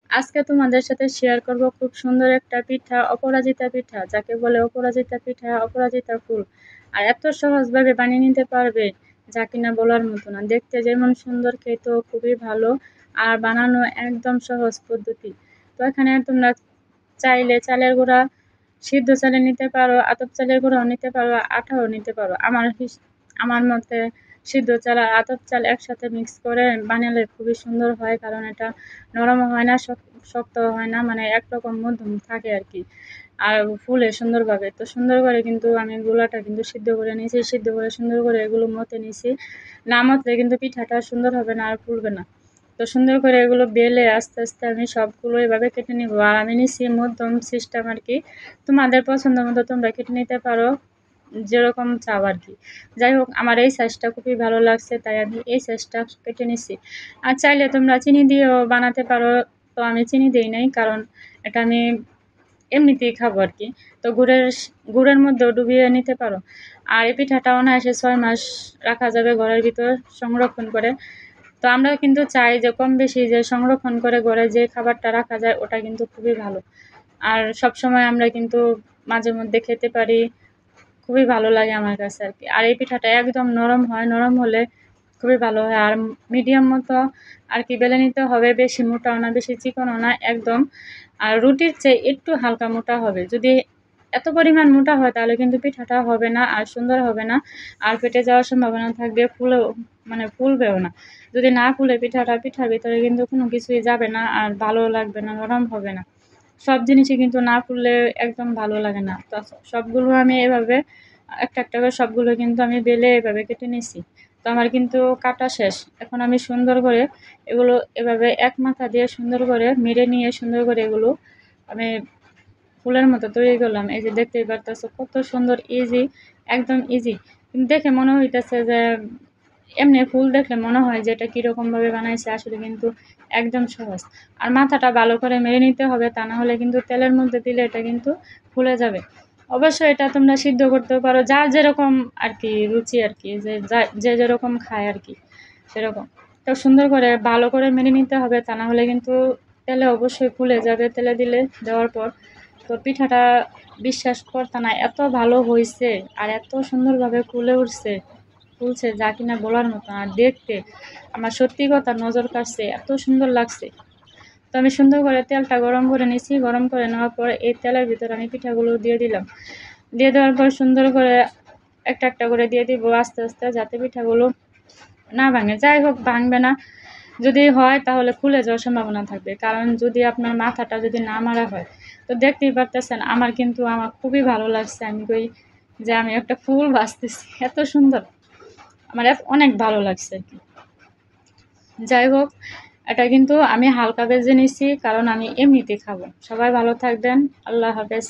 আজকে তোমাদের সাথে শেয়ার করব খুব সুন্দর একটা পিঠা, অপরাজিতা পিঠা, যাকে বলে অপরাজিতা পিঠা, অপরাজিতা ফুল। আর এত সহজভাবে বানিয়ে নিতে পারবে যা কিনা বলার মতো না। দেখতে যেমন সুন্দর, খেতেও খুবই ভালো, আর বানানো একদম সহজ পদ্ধতি। তো এখানে তোমরা চাইলে চালের গুঁড়া, সিদ্ধ চালে নিতে পারো, আতপ চালের গুঁড়াও নিতে পারো, আটাও নিতে পারো। আমার মতে সিদ্ধ চাল আর আতপ চাল একসাথে মিক্স করে বানালে খুবই সুন্দর হয়, কারণ এটা নরমও হয় না, শক্তও হয় না, মানে একরকম মধ্যম থাকে আর কি। আর ফুলে সুন্দরভাবে। তো সুন্দর করে কিন্তু আমি গুলাটা কিন্তু সিদ্ধ করে নিয়েছি, সিদ্ধ করে সুন্দর করে এগুলো মতে নিয়েছি। না মতলে কিন্তু পিঠাটা সুন্দর হবে না আর ফুলবে না। তো সুন্দর করে এগুলো বেলে আস্তে আস্তে আমি সবগুলো এভাবে কেটে নিব। আর আমি নিচ্ছি মধ্যম সিস্টেম আর কি। তোমাদের পছন্দ মতো তোমরা কেটে নিতে পারো, যেরকম চাও আর কি। যাই হোক, আমার এই সাইজটা খুবই ভালো লাগছে, তাই আমি এই সাইজটা কেটে নিছি। আর চাইলে তোমরা চিনি দিয়েও বানাতে পারো, তো আমি চিনি দিই নাই, কারণ এটা আমি এমনিতেই খাবো আর কি। তো গুড়ের মধ্যেও ডুবিয়ে নিতে পারো। আর এই পিঠাটা অনায়াসে 6 মাস রাখা যাবে ঘরের ভিতর সংরক্ষণ করে। তো আমরা কিন্তু চাই যে কম বেশি যে সংরক্ষণ করে ঘরে যে খাবারটা রাখা যায় ওটা কিন্তু খুবই ভালো। আর সবসময় আমরা কিন্তু মাঝে মধ্যে খেতে পারি, খুবই ভালো লাগে আমার কাছে আর কি। আর এই পিঠাটা একদম নরম হয়, নরম হলে খুবই ভালো হয়। আর মিডিয়াম মতো আর কি বেলে নিতে হবে, বেশি মোটাও না বেশি চিকনও না, একদম। আর রুটির চেয়ে একটু হালকা মোটা হবে। যদি এত পরিমাণ মোটা হয় তাহলে কিন্তু পিঠাটা হবে না আর সুন্দর হবে না, আর ফেটে যাওয়ার সম্ভাবনা থাকবে, ফুলেও মানে ফুলবেও না। যদি না ফুলে পিঠার ভিতরে কিন্তু কোনো কিছুই যাবে না, আর ভালো লাগবে না, নরম হবে না। সব জিনিসই কিন্তু না ফুললে একদম ভালো লাগে না। তো সবগুলো আমি এভাবে একটা একটা করে সবগুলো কিন্তু আমি বেলে এভাবে কেটে নিছি। তো আমার কিন্তু কাটা শেষ। এখন আমি সুন্দর করে এগুলো এভাবে এক মাথা দিয়ে সুন্দর করে মেরে নিয়ে সুন্দর করে এগুলো আমি ফুলের মতো তৈরি করলাম। এই যে দেখতেই পারতেছো কত সুন্দর, ইজি, একদম ইজি। কিন্তু দেখে মনে হইতেছে যে এমনি ফুল দেখলে মনে হয় যে এটা কিরকম ভাবে বানাইছে, আসলে কিন্তু একদম সহজ। আর মাথাটা ভালো করে মেরে নিতে হবে, তা না হলে কিন্তু তেলের মধ্যে দিলে এটা কিন্তু ফুলে যাবে। অবশ্যই এটা তোমরা সিদ্ধ করতেও পারো, যার যেরকম আর কি রুচি আর কি, যে যেরকম খায় আর কি সেরকম। তো সুন্দর করে ভালো করে মেরে নিতে হবে, তা না হলে কিন্তু তেলে অবশ্যই ফুলে যাবে, তেলে দিলে দেওয়ার পর। তো পিঠাটা বিশ্বাস করতে না এত ভালো হয়েছে, আর এত সুন্দরভাবে ফুলছে যা কিনা বলার মতো। আর দেখতে আমার সত্যি কথা নজর কাড়ছে, এত সুন্দর লাগছে। তো আমি সুন্দর করে তেলটা গরম করে নিয়েছি, গরম করে নেওয়ার পর এই তেলের ভিতরে আমি পিঠাগুলো দিয়ে দিলাম। দিয়ে দেওয়ার পর সুন্দর করে একটা একটা করে দিয়ে দিব আস্তে আস্তে, যাতে পিঠাগুলো না ভাঙে। যাই হোক, ভাঙবে না, যদি হয় তাহলে খুলে যাওয়ার সম্ভাবনা থাকবে, কারণ যদি আপনার মাথাটা যদি না মারা হয়। তো দেখতেই পারতেছেন আমার খুবই ভালো লাগছে। আমি কই যে আমি একটা ফুল ভাজতেছি, এত সুন্দর, আমার অনেক ভালো লাগছে আর কি। যাই হোক, এটা কিন্তু আমি হালকা ভেজে নিছি, কারণ আমি এমনিতে খাবো। সবাই ভালো থাকবেন, আল্লাহ হাফেজ।